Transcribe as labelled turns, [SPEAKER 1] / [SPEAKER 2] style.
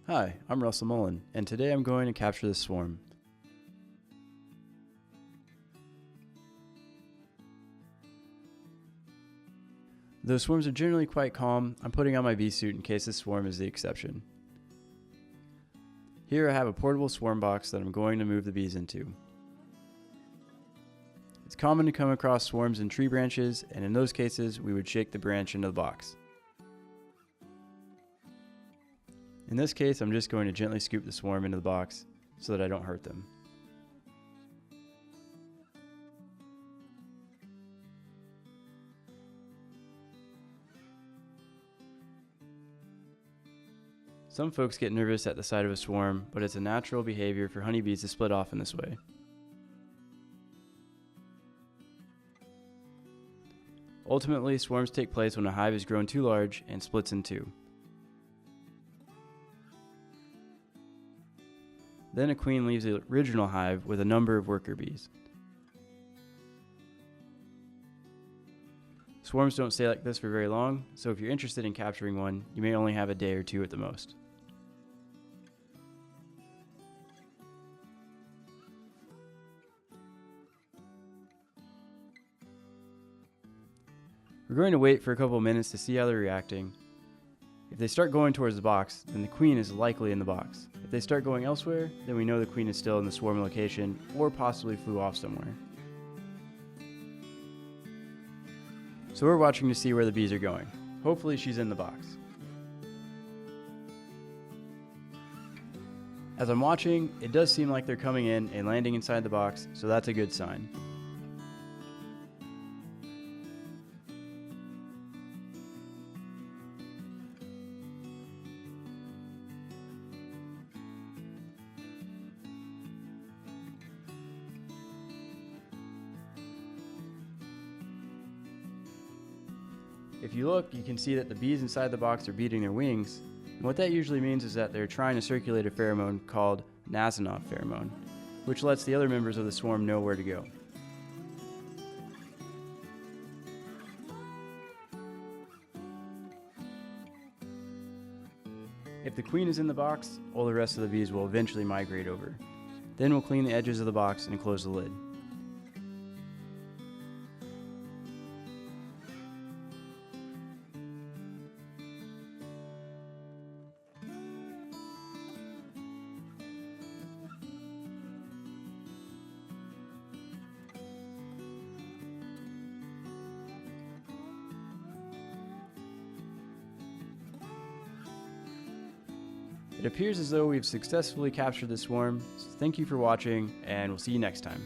[SPEAKER 1] Hi, I'm Russell Mullin, and today I'm going to capture this swarm. Though swarms are generally quite calm, I'm putting on my bee suit in case this swarm is the exception. Here I have a portable swarm box that I'm going to move the bees into. It's common to come across swarms in tree branches, and in those cases we would shake the branch into the box. In this case, I'm just going to gently scoop the swarm into the box so that I don't hurt them. Some folks get nervous at the sight of a swarm, but it's a natural behavior for honeybees to split off in this way. Ultimately, swarms take place when a hive is grown too large and splits in two. Then a queen leaves the original hive with a number of worker bees. Swarms don't stay like this for very long, so if you're interested in capturing one, you may only have a day or two at the most. We're going to wait for a couple of minutes to see how they're reacting. If they start going towards the box, then the queen is likely in the box. If they start going elsewhere, then we know the queen is still in the swarm location or possibly flew off somewhere. So we're watching to see where the bees are going. Hopefully she's in the box. As I'm watching, it does seem like they're coming in and landing inside the box, so that's a good sign. If you look, you can see that the bees inside the box are beating their wings, and what that usually means is that they're trying to circulate a pheromone called Nasanov pheromone, which lets the other members of the swarm know where to go. If the queen is in the box, all the rest of the bees will eventually migrate over. Then we'll clean the edges of the box and close the lid. It appears as though we've successfully captured the swarm, so thank you for watching, and we'll see you next time.